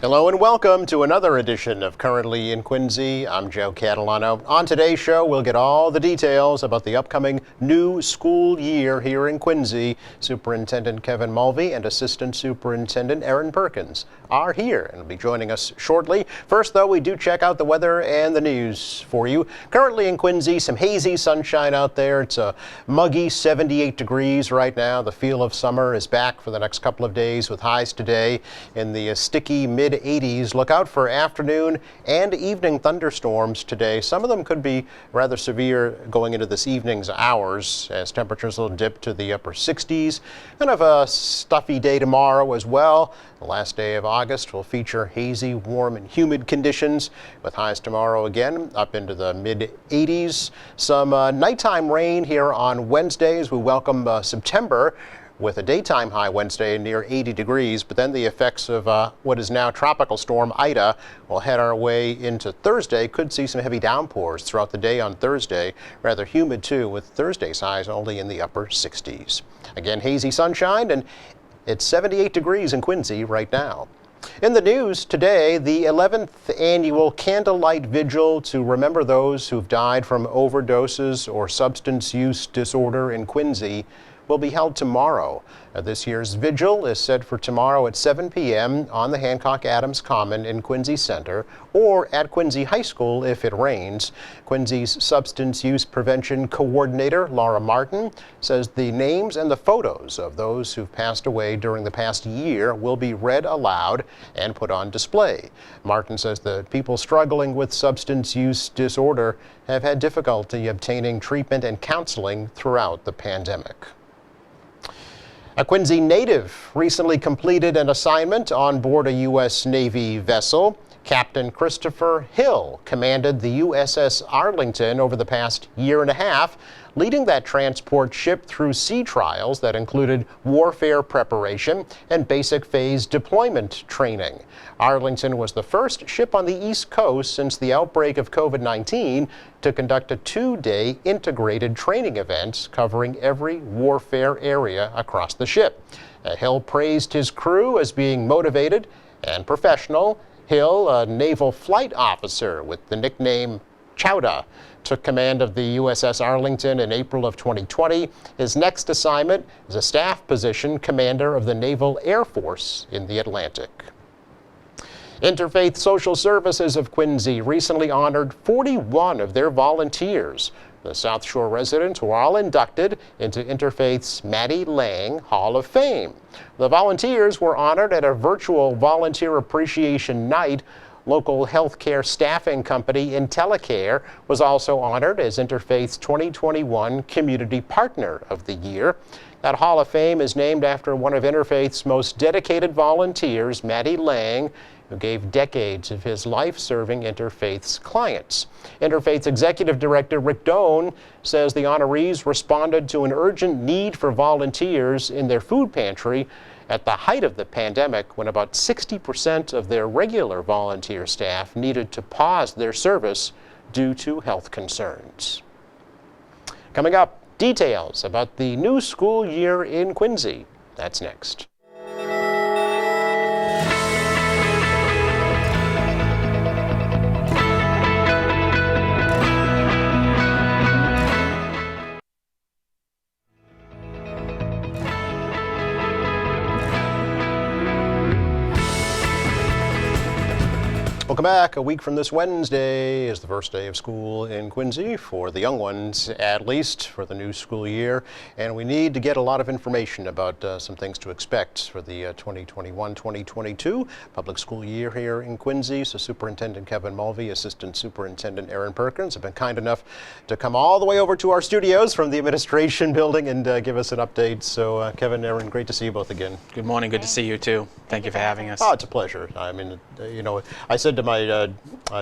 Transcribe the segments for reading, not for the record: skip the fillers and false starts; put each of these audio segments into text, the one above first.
Hello and welcome to another edition of Currently in Quincy. I'm Joe Catalano. On today's show, we'll get all the details about the upcoming new school year here in Quincy. Superintendent Kevin Mulvey and Assistant Superintendent Erin Perkins are here and will be joining us shortly. First, though, we do check out the weather and the news for you. Currently in Quincy, some hazy sunshine out there. It's a muggy 78 degrees right now. The feel of summer is back for the next couple of days with highs today in the sticky mid-80s. Look out for afternoon and evening thunderstorms today. Some of them could be rather severe going into this evening's hours as temperatures will dip to the upper 60s. Kind of a stuffy day tomorrow as well. The last day of August will feature hazy, warm, and humid conditions with highs tomorrow again up into the mid-80s. Some nighttime rain here on Wednesday as we welcome September, with a daytime high Wednesday near 80 degrees, but then the effects of what is now Tropical Storm Ida will head our way into Thursday. Could see some heavy downpours throughout the day on Thursday. Rather humid too, with Thursday's highs only in the upper 60s. Again, hazy sunshine, and it's 78 degrees in Quincy right now. In the news today, the 11th annual Candlelight Vigil to remember those who've died from overdoses or substance use disorder in Quincy will be held tomorrow. This year's vigil is set for tomorrow at 7 p.m. on the Hancock Adams Common in Quincy Center or at Quincy High School if it rains. Quincy's Substance Use Prevention Coordinator, Laura Martin, says the names and the photos of those who've passed away during the past year will be read aloud and put on display. Martin says the people struggling with substance use disorder have had difficulty obtaining treatment and counseling throughout the pandemic. A Quincy native recently completed an assignment on board a U.S. Navy vessel. Captain Christopher Hill commanded the USS Arlington over the past year and a half, leading that transport ship through sea trials that included warfare preparation and basic phase deployment training. Arlington was the first ship on the East Coast since the outbreak of COVID-19 to conduct a two-day integrated training event covering every warfare area across the ship. Hill praised his crew as being motivated and professional. Hill, a naval flight officer with the nickname Chowda, took command of the USS Arlington in April of 2020. His next assignment is a staff position commander of the Naval Air Force in the Atlantic. Interfaith Social Services of Quincy recently honored 41 of their volunteers. The South Shore residents were all inducted into Interfaith's Maddie Lang Hall of Fame. The volunteers were honored at a virtual volunteer appreciation night. Local healthcare staffing company IntelliCare was also honored as Interfaith's 2021 Community Partner of the Year. That Hall of Fame is named after one of Interfaith's most dedicated volunteers, Maddie Lang, who gave decades of his life serving Interfaith's clients. Interfaith's Executive Director Rick Doan says the honorees responded to an urgent need for volunteers in their food pantry at the height of the pandemic, when about 60% of their regular volunteer staff needed to pause their service due to health concerns. Coming up, details about the new school year in Quincy. That's next. Welcome back. A week from this Wednesday is the first day of school in Quincy, for the young ones at least, for the new school year. And we need to get a lot of information about some things to expect for the 2021-2022 public school year here in Quincy. So Superintendent Kevin Mulvey, Assistant Superintendent Erin Perkins have been kind enough to come all the way over to our studios from the administration building and give us an update. So Kevin, Erin, great to see you both again. Good morning. Good to see you too. Thank you for having us. Oh, it's a pleasure. I mean, you know, I said to my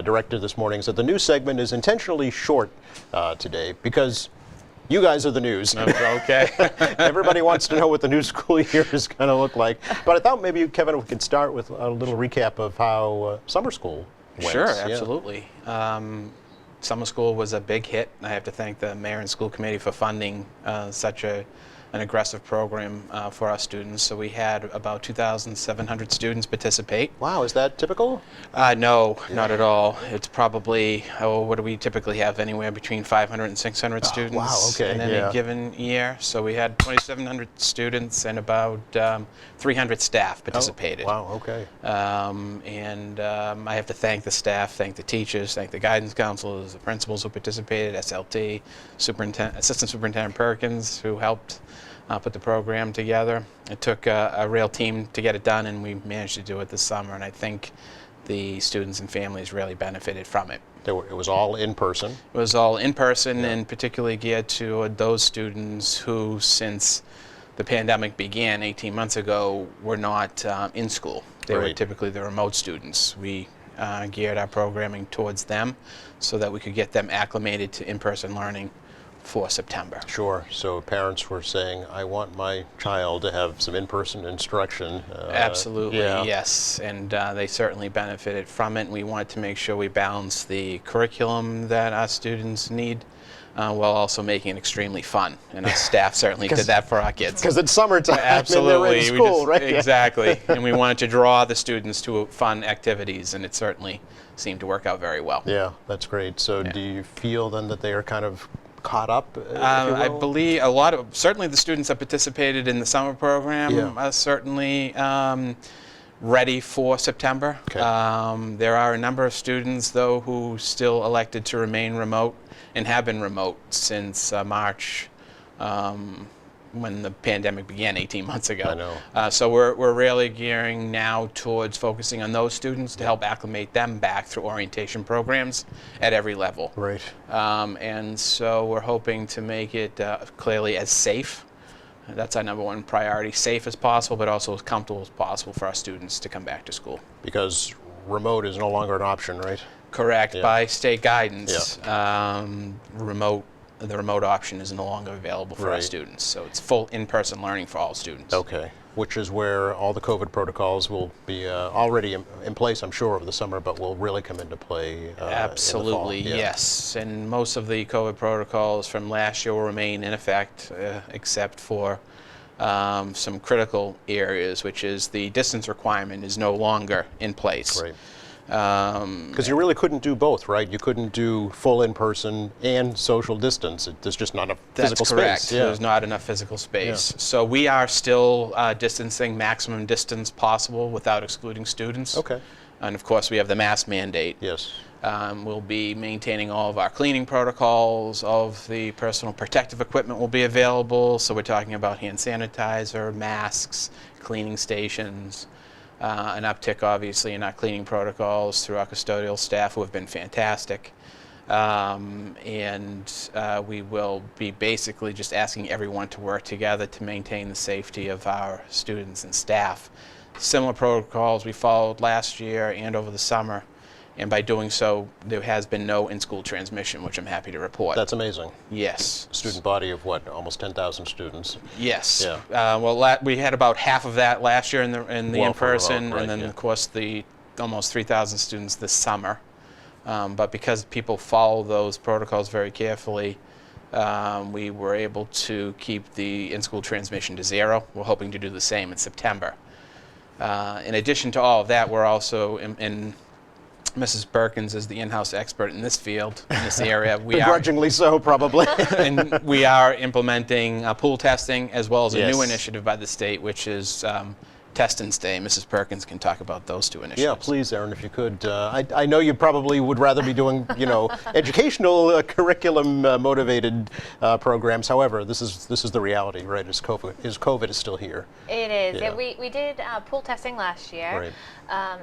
director this morning that the news segment is intentionally short today because you guys are the news. Okay. Everybody wants to know what the new school year is going to look like. But I thought maybe, Kevin, we could start with a little recap of how summer school went. Sure, absolutely. Summer school was a big hit. I have to thank the mayor and school committee for funding such a an aggressive program for our students. So we had about 2,700 students participate. Wow, is that typical? No, not at all. It's probably, what do we typically have? Anywhere between 500 and 600 students wow, okay, in any given year. So we had 2,700 students and about 300 staff participated. Oh, wow, okay. I have to thank the staff, thank the teachers, thank the guidance counselors, the principals who participated, SLT, Assistant Superintendent Perkins, who helped put the program together. It took a real team to get it done, and we managed to do it this summer, and I think the students and families really benefited from it. It was all in person? It was all in person, and particularly geared to those students who, since the pandemic began 18 months ago, were not in school. They were typically the remote students. We geared our programming towards them so that we could get them acclimated to in-person learning for September. Sure. So parents were saying, I want my child to have some in-person instruction. Absolutely, yes. And they certainly benefited from it. And we wanted to make sure we balance the curriculum that our students need while also making it extremely fun. And our staff certainly did that for our kids. Because it's summertime Absolutely. and they're in school, right? Exactly. And we wanted to draw the students to fun activities, and it certainly seemed to work out very well. Yeah, that's great. So do you feel then that they are kind of caught up, if you will? I believe certainly the students that participated in the summer program are certainly ready for September. Okay. There are a number of students, though, who still elected to remain remote and have been remote since March, when the pandemic began 18 months ago. I know. So we're really gearing now towards focusing on those students to help acclimate them back through orientation programs at every level. Right. And so we're hoping to make it clearly as safe. That's our number one priority, safe as possible, but also as comfortable as possible for our students to come back to school. Because remote is no longer an option, right? Correct. By state guidance, the remote option is no longer available for our students. So it's full in-person learning for all students. Okay. Which is where all the COVID protocols will be already in place, I'm sure, over the summer, but will really come into play Absolutely, in the fall. yes. And most of the COVID protocols from last year will remain in effect, except for some critical areas, which is the distance requirement is no longer in place. Right. Because you really couldn't do both, right? You couldn't do full in-person and social distance. There's just not enough physical space. That's correct. There's not enough physical space. So we are still distancing maximum distance possible without excluding students. Okay. And of course, we have the mask mandate. Yes. We'll be maintaining all of our cleaning protocols. All of the personal protective equipment will be available. So we're talking about hand sanitizer, masks, cleaning stations. An uptick, obviously, in our cleaning protocols through our custodial staff, who have been fantastic. We will be basically just asking everyone to work together to maintain the safety of our students and staff. Similar protocols we followed last year and over the summer. And by doing so, there has been no in-school transmission, which I'm happy to report. That's amazing. Yes. Student body of what, almost 10,000 students? Yes. Yeah. We had about half of that last year in the in-person, right, and then of course the almost 3,000 students this summer. But because people follow those protocols very carefully, we were able to keep the in-school transmission to 0. We're hoping to do the same in September. In addition to all of that, we're also Mrs. Perkins is the in-house expert in this field, in this area. Begrudgingly so, probably. And we are implementing pool testing, as well as a new Yes. initiative by the state, which is Test and Stay. Mrs. Perkins can talk about those two initiatives. Yeah, please, Aaron, if you could. I know you probably would rather be doing, educational curriculum motivated programs. However, this is the reality, right? COVID is still here. It is. Yeah. We did pool testing last year. Right.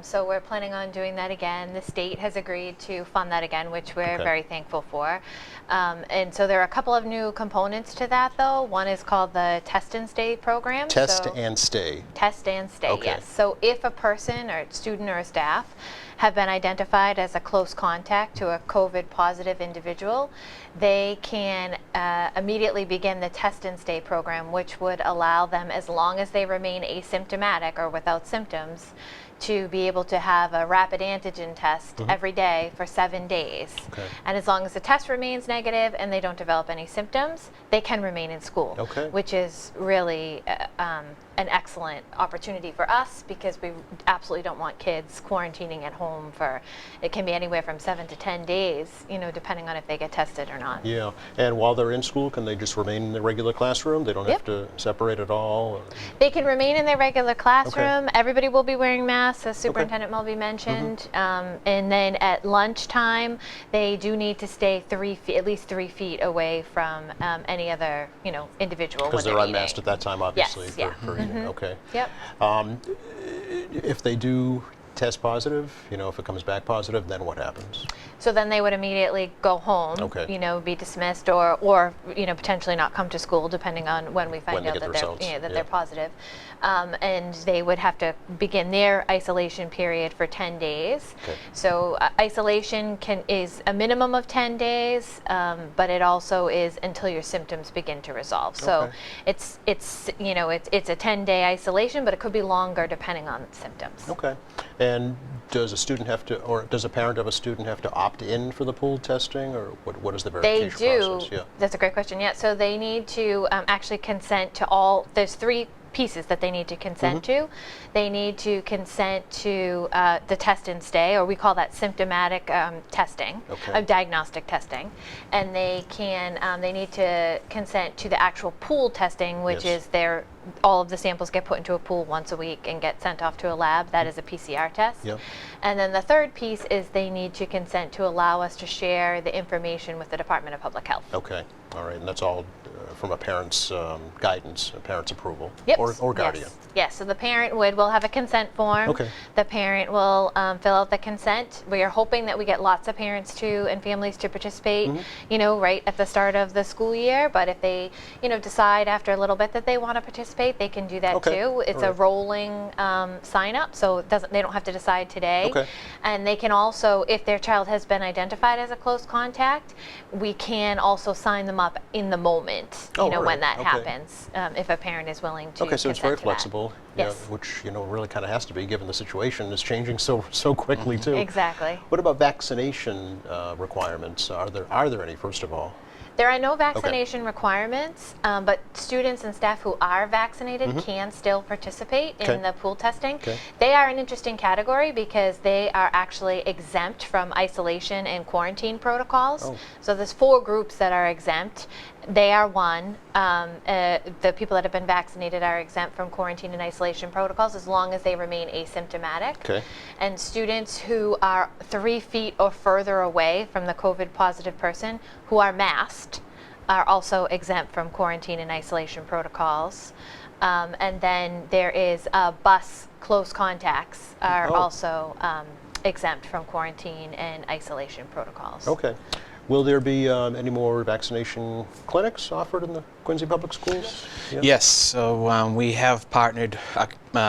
So we're planning on doing that again. The state has agreed to fund that again, which we're very thankful for. And so there are a couple of new components to that, though. One is called the Test and Stay program. Test and Stay. Test and Stay, Okay. yes. So if a person or student or staff have been identified as a close contact to a COVID positive individual, they can immediately begin the Test and Stay program, which would allow them, as long as they remain asymptomatic or without symptoms, to be able to have a rapid antigen test every day for 7 days. Okay. And as long as the test remains negative and they don't develop any symptoms, they can remain in school, Okay. which is really an excellent opportunity for us, because we absolutely don't want kids quarantining at home for, it can be anywhere from 7 to 10 days, depending on if they get tested or not. Yeah, and while they're in school, can they just remain in the regular classroom? They don't have Yep. to separate at all? Or- They can remain in their regular classroom. Everybody will be wearing masks, as Superintendent Mulvey mentioned. And then at lunchtime, they do need to stay at least 3 feet away from any other, individual. Because when they're they're unmasked eating. at that time, obviously, Yes, yeah. for eating. Okay. Yep. If they do test positive, if it comes back positive, then what happens? So then they would immediately go home, Okay. be dismissed, or potentially not come to school, depending on when we find When they out get the that they're results, yeah. they're positive. And they would have to begin their isolation period for 10 days. Okay. So isolation is a minimum of 10 days, but it also is until your symptoms begin to resolve. So Okay. it's a 10-day isolation, but it could be longer depending on symptoms. Okay. And does a student have to, or does a parent of a student have to opt in for the pool testing, or what is the They verification do. process? Yeah. That's a great question. Yeah. So they need to actually consent to all. There's 3 pieces that they need to consent to. They need to consent to the test and stay, or we call that symptomatic testing, Okay. diagnostic testing, and they need to consent to the actual pool testing, which Yes. is all of the samples get put into a pool once a week and get sent off to a lab. That is a PCR test. Yep. And then the third piece is they need to consent to allow us to share the information with the Department of Public Health. Okay. All right. And that's all from a parent's guidance, a parent's approval, Yep. or guardian. Yes. So the parent will have a consent form. Okay. The parent will fill out the consent. We are hoping that we get lots of parents and families to participate, right at the start of the school year. But if they, decide after a little bit that they want to participate, they can do that Okay. too. It's All a right. rolling sign up, so they don't have to decide today. Okay. And they can also, if their child has been identified as a close contact, we can also sign them up in the moment, Oh, all when right. that Okay. happens, if a parent is willing to. Okay, so it's consent very to that. flexible, yeah, Yes. which really kind of has to be, given the situation is changing so quickly too. Exactly. What about vaccination requirements? Are there any, first of all? There are no vaccination requirements, but students and staff who are vaccinated can still participate Okay. in the pool testing. Okay. They are an interesting category because they are actually exempt from isolation and quarantine protocols. Oh. So there's 4 groups that are exempt. They are one. The people that have been vaccinated are exempt from quarantine and isolation protocols as long as they remain asymptomatic. Okay. And students who are 3 feet or further away from the COVID positive person who are masked are also exempt from quarantine and isolation protocols. And then there is bus close contacts are Oh. also exempt from quarantine and isolation protocols. Okay. Will there be any more vaccination clinics offered in the Quincy Public Schools? Yeah. Yes, so we have partnered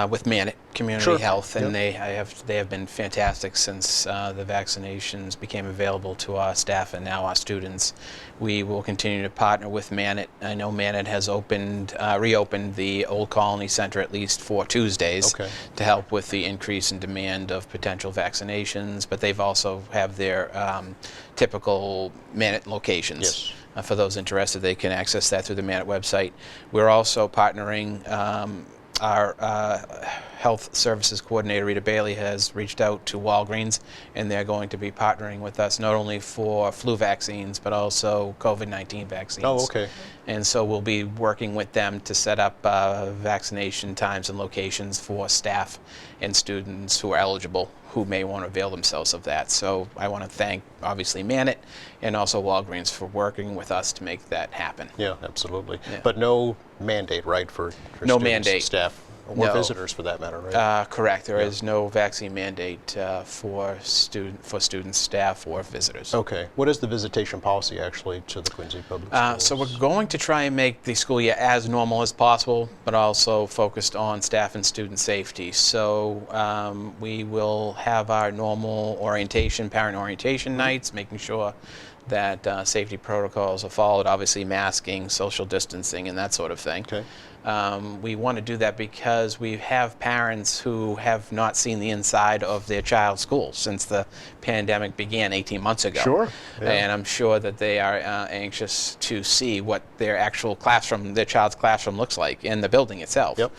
with Manit Community Sure. Health, and Yep. they have been fantastic since the vaccinations became available to our staff and now our students. We will continue to partner with Manit. I know Manit has reopened the Old Colony Center at least 4 Tuesdays Okay. to help with the increase in demand of potential vaccinations, but they've also have their typical Manit locations. Yes. For those interested, they can access that through the Manit website. We're also partnering. Our health services coordinator, Rita Bailey, has reached out to Walgreens, and they're going to be partnering with us not only for flu vaccines, but also COVID-19 vaccines. Oh, okay. And so we'll be working with them to set up vaccination times and locations for staff and students who are eligible who may want to avail themselves of that. So I want to thank, obviously, Manit and also Walgreens for working with us to make that happen. Yeah, absolutely. Yeah. But no mandate, right, for No students, mandate. staff, or No. visitors for that matter, right? Correct. There Yeah. is no vaccine mandate for students, staff, or visitors. Okay. What is the visitation policy actually to the Quincy Public Schools? So we're going to try and make the school year as normal as possible, but also focused on staff and student safety. So we will have our normal parent orientation nights, making sure that safety protocols are followed, obviously masking, social distancing, and that sort of thing. Okay. We want to do that because we have parents who have not seen the inside of their child's school since the pandemic began 18 months ago. Sure. Yeah. And I'm sure that they are anxious to see what their actual classroom, their child's classroom looks like in the building itself. Yep.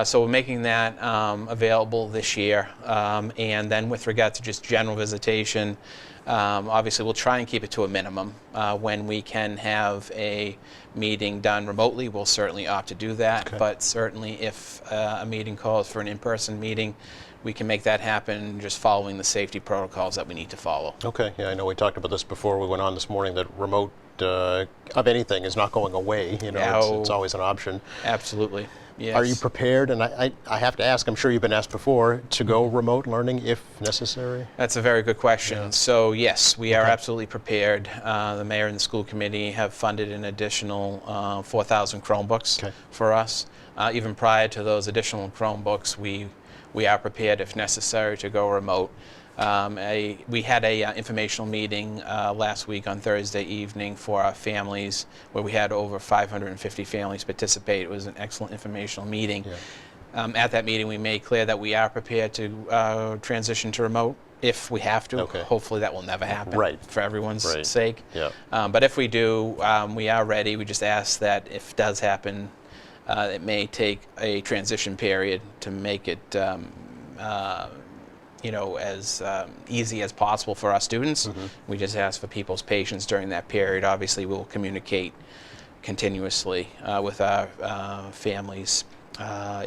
So we're making that available this year. And then with regard to just general visitation, obviously we'll try and keep it to a minimum. When we can have a meeting done remotely, we'll certainly opt to do that. Okay. But certainly if a meeting calls for an in-person meeting, we can make that happen just following the safety protocols that we need to follow. Okay. Yeah, I know we talked about this before we went on this morning, that remote of anything is not going away. You know, No. it's always an option. Absolutely. Yes. Are you prepared, and I have to ask, I'm sure you've been asked before, to go remote learning if necessary? That's a very good question. Yeah. So yes, we are Okay. absolutely prepared. The mayor and the school committee have funded an additional 4,000 Chromebooks Okay. for us. Even prior to those additional Chromebooks, we are prepared, if necessary, to go remote. We had a informational meeting last week on Thursday evening for our families, where we had over 550 families participate. It was an excellent informational meeting. Yeah. At that meeting, we made clear that we are prepared to transition to remote if we have to. Okay. Hopefully that will never happen, Right. for everyone's Right. sake. Yeah. But if we do, we are ready. We just ask that if it does happen, it may take a transition period to make it as easy as possible for our students. Mm-hmm. We just ask for people's patience during that period. Obviously, we'll communicate continuously with our families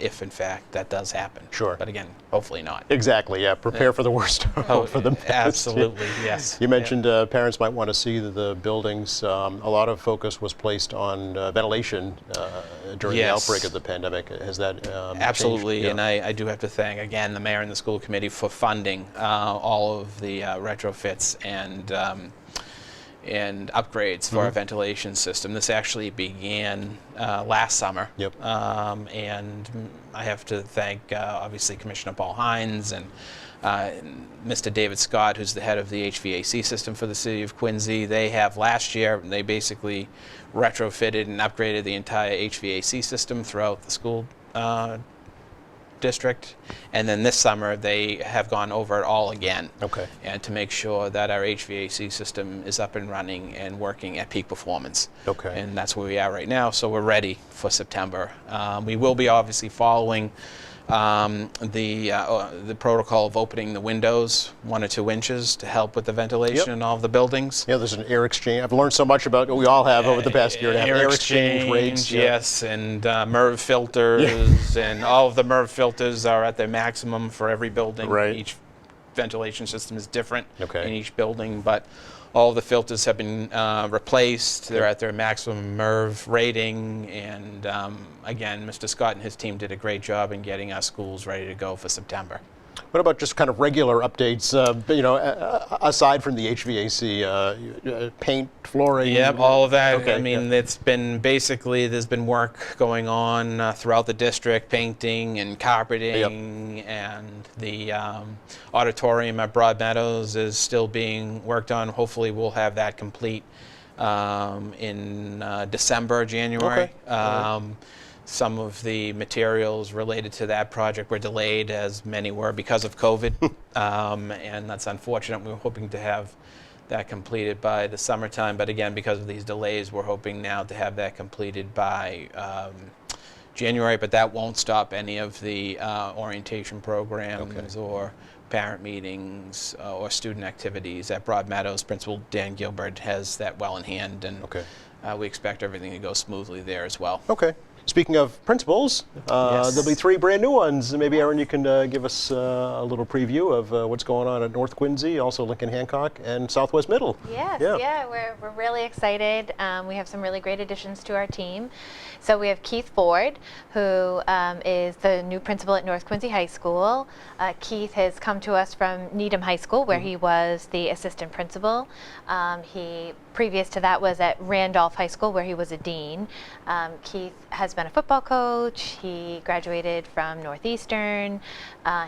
if, in fact, that does happen. Sure. But again, hopefully not. Exactly, yeah. Prepare for the worst, hope for the best. Absolutely, yes. You mentioned parents might want to see the buildings. A lot of focus was placed on ventilation during the Yes. outbreak of the pandemic. Has that Absolutely, changed? and I do have to thank, again, the mayor and the school committee for funding all of the retrofits and upgrades for our ventilation system. This actually began last summer. Yep. And I have to thank, obviously, Commissioner Paul Hines and Mr. David Scott, who's the head of the HVAC system for the city of Quincy. They have last year, they basically retrofitted and upgraded the entire HVAC system throughout the school district, and then this summer they have gone over it all again. Okay. And to make sure that our HVAC system is up and running and working at peak performance. Okay. And that's where we are right now, so we're ready for September. We will be obviously following the protocol of opening the windows 1 or 2 inches to help with the ventilation Yep. in all of the buildings. Yeah, there's an air exchange. I've learned so much about we all have over the past year to have air exchange rates. Yeah. Yes, and MERV filters, and all of the MERV filters are at their maximum for every building. Right. Each ventilation system is different Okay. in each building, but all the filters have been replaced. They're at their maximum MERV rating, and again, Mr. Scott and his team did a great job in getting our schools ready to go for September. What about just kind of regular updates, aside from the HVAC, paint, flooring? Yep, all of that. Okay, I mean, yeah. it's been basically, there's been work going on throughout the district, painting and carpeting, and the auditorium at Broad Meadows is still being worked on. Hopefully, we'll have that complete in December, January. Okay. All right. Some of the materials related to that project were delayed, as many were, because of COVID, and that's unfortunate. We were hoping to have that completed by the summertime, but again, because of these delays, we're hoping now to have that completed by January, but that won't stop any of the orientation programs or parent meetings or student activities at Broad Meadows. Principal Dan Gilbert has that well in hand, and we expect everything to go smoothly there as well. Okay. Speaking of principals, Yes. there'll be 3 brand new ones. Maybe, Aaron, you can give us a little preview of what's going on at North Quincy, also Lincoln Hancock, and Southwest Middle. Yes, Yeah. yeah, we're really excited. We have some really great additions to our team. So we have Keith Ford, who is the new principal at North Quincy High School. Keith has come to us from Needham High School, where he was the assistant principal. He previous to that was at Randolph High School, where he was a dean. Keith has been a football coach. He graduated from Northeastern.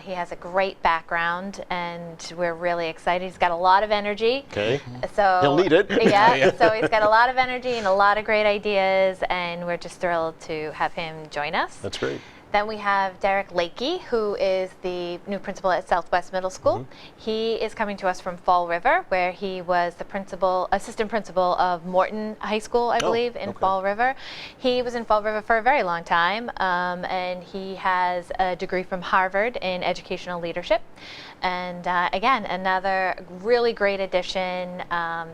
He has a great background, and we're really excited. He's got a lot of energy. Okay. So He'll need it. Yeah, so he's got a lot of energy and a lot of great ideas, and we're just thrilled to have him join us. That's great. Then we have Derek Lakey, who is the new principal at Southwest Middle School. He is coming to us from Fall River, where he was the assistant principal of Morton High School, I believe, in okay. Fall River. He was in Fall River for a very long time, and he has a degree from Harvard in educational leadership. And again, another really great addition.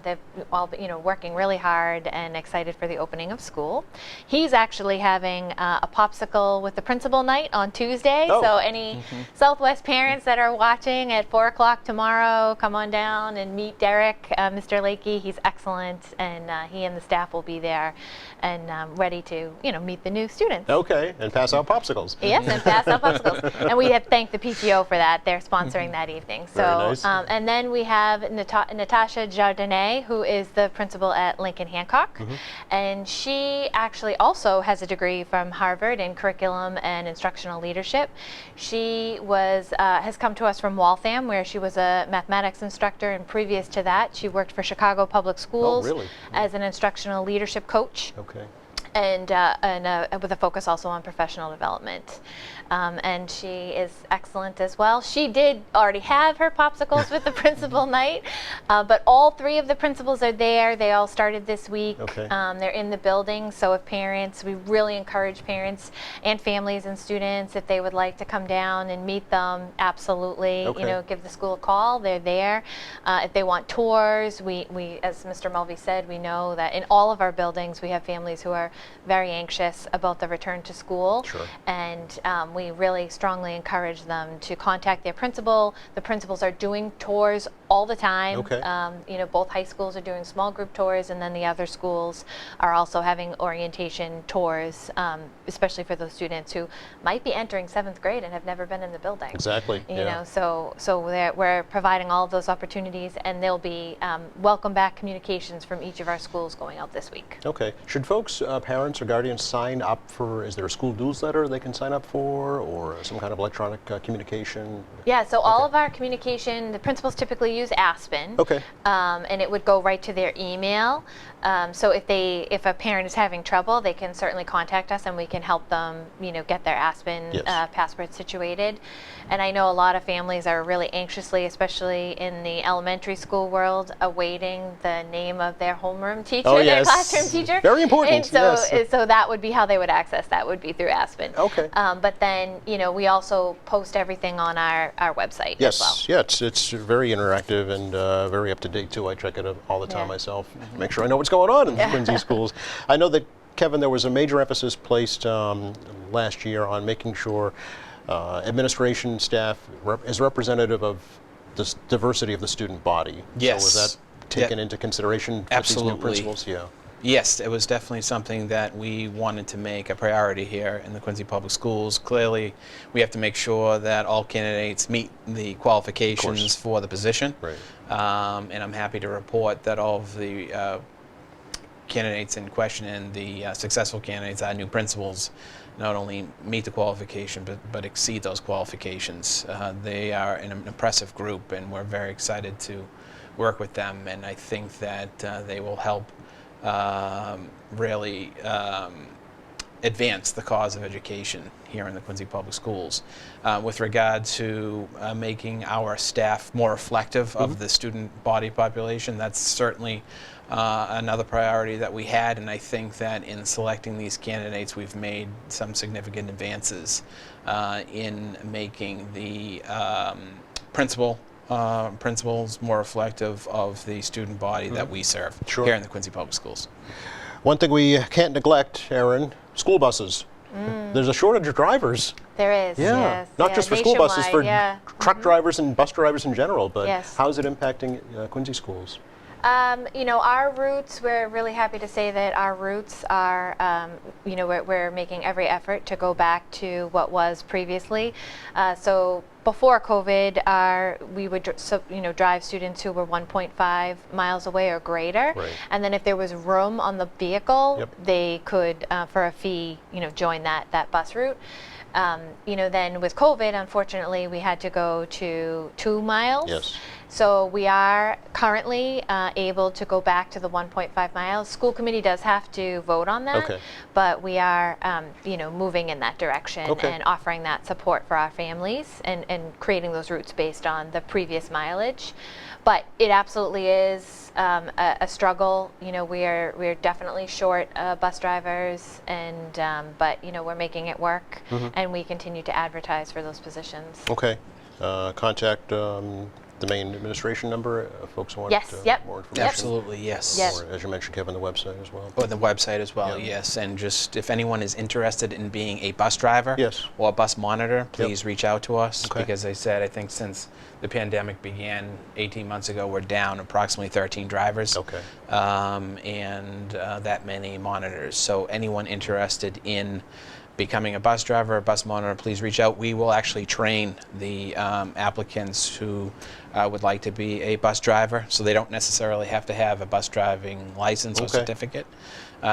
They've all working really hard and excited for the opening of school. He's actually having a popsicle with the principal night on Tuesday. Oh. So any Southwest parents that are watching at 4 o'clock tomorrow, come on down and meet Derek, Mr. Lakey. He's excellent, and he and the staff will be there and ready to meet the new students. Okay, and pass out popsicles. Yes, and pass out popsicles. And we have thanked the PTO for that. They're sponsoring that evening. So, Very nice. And then we have Natasha Jardinay, who is the principal at Lincoln Hancock, and she actually also has a degree from Harvard in curriculum and instructional leadership. She has come to us from Waltham, where she was a mathematics instructor, and previous to that, she worked for Chicago Public Schools really? as an instructional leadership coach. Okay. And with a focus also on professional development. And she is excellent as well. She did already have her popsicles with the principal night, but all 3 of the principals are there. They all started this week. Okay. They're in the building, so if parents, we really encourage parents and families and students, if they would like to come down and meet them, absolutely, Okay. give the school a call. They're there. If they want tours, we, as Mr. Mulvey said, we know that in all of our buildings, we have families who are very anxious about the return to school. Sure. And we really strongly encourage them to contact their principal. The principals are doing tours all the time. Okay. Both high schools are doing small group tours, and then the other schools are also having orientation tours, especially for those students who might be entering 7th grade and have never been in the building. Exactly. So we're providing all of those opportunities, and there'll be welcome back communications from each of our schools going out this week. Okay. Should folks, parents or guardians, sign up for? Is there a school newsletter they can sign up for, or some kind of electronic communication? Yeah. So all of our communication, the principals typically use Aspen. Okay. And it would go right to their email. So if a parent is having trouble, they can certainly contact us, and we can help them, get their Aspen Yes. password situated. And I know a lot of families are really anxiously, especially in the elementary school world, awaiting the name of their homeroom teacher, Oh, their yes. classroom teacher. Very important, And so, yes. so that would be how they would access that, would be through Aspen. Okay. But then, we also post everything on our website as well. Yes, yeah, it's very interactive and very up to date too. I check it all the time Yeah. myself, make sure I know what's going on in the Quincy schools. I know that, Kevin, there was a major emphasis placed last year on making sure administration staff is representative of the diversity of the student body. Yes. So was that taken into consideration for these new Absolutely. principals? Yeah. Yes, it was definitely something that we wanted to make a priority here in the Quincy Public Schools. Clearly, we have to make sure that all candidates meet the qualifications for the position. Right. And I'm happy to report that all of the candidates in question and the successful candidates, our new principals, not only meet the qualification but exceed those qualifications. They are an impressive group, and we're very excited to work with them, and I think that they will help really advance the cause of education here in the Quincy Public Schools. With regard to making our staff more reflective of the student body population, that's certainly another priority that we had, and I think that in selecting these candidates, we've made some significant advances in making the principals more reflective of the student body that we serve Sure. here in the Quincy Public Schools. One thing we can't neglect, Erin, school buses. There's a shortage of drivers. There is, yes. Not Yeah, just for school buses, for nationwide, truck drivers and bus drivers in general, but Yes. how is it impacting Quincy schools? Our routes, we're really happy to say that our routes are, we're making every effort to go back to what was previously. So before COVID, we would drive students who were 1.5 miles away or greater, Right. and then if there was room on the vehicle, Yep. they could, for a fee, join that bus route. Then with COVID, unfortunately, we had to go to 2 miles. Yes. So we are currently able to go back to the 1.5 miles. School committee does have to vote on that, Okay. but we are, moving in that direction Okay. and offering that support for our families and creating those routes based on the previous mileage. But it absolutely is a struggle. We're definitely short bus drivers, but we're making it work, and we continue to advertise for those positions. Okay. Contact the main administration number if folks want Yes, yep. more information. Absolutely, yes. Yes. Or, as you mentioned, Kevin, the website as well. Or the website as well, Yeah. yes. And just if anyone is interested in being a bus driver Yes. or a bus monitor, please reach out to us. Okay. Because I said, I think since the pandemic began 18 months ago, we're down approximately 13 drivers. Okay. And that many monitors. So anyone interested in becoming a bus driver or bus monitor, please reach out. We will actually train the applicants who would like to be a bus driver, so they don't necessarily have to have a bus driving license or Okay. certificate.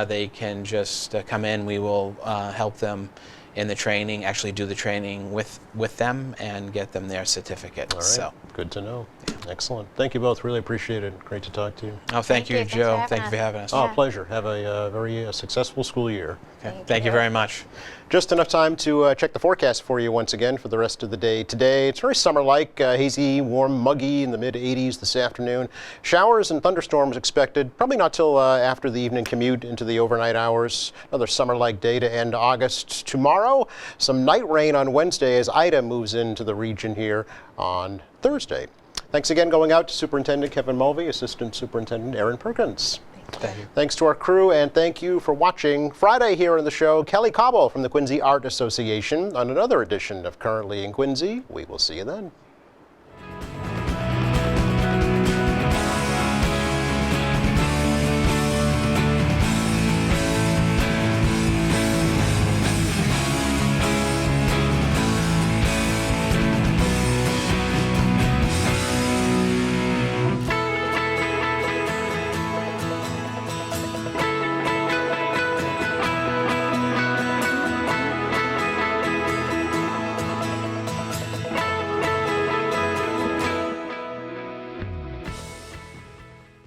They can just come in. We will help them in the training, actually do the training with them and get them their certificate. All right. So, Good to know. Excellent. Thank you both. Really appreciate it. Great to talk to you. oh, thank you, Thanks for Joe. having Thank you for us. having us. Oh, Yeah. pleasure. Have a very successful school year. Okay. Thank you very much. Just enough time to check the forecast for you once again for the rest of the day today. It's very summer-like, hazy, warm, muggy in the mid-80s this afternoon. Showers and thunderstorms expected, probably not till after the evening commute into the overnight hours. Another summer-like day to end August. Tomorrow, some night rain on Wednesday as Ida moves into the region here on Thursday. Thanks again going out to Superintendent Kevin Mulvey, Assistant Superintendent Erin Perkins. Thank you. Thanks to our crew, and thank you for watching. Friday here on the show, Kelly Cobble from the Quincy Art Association on another edition of Currently in Quincy. We will see you then.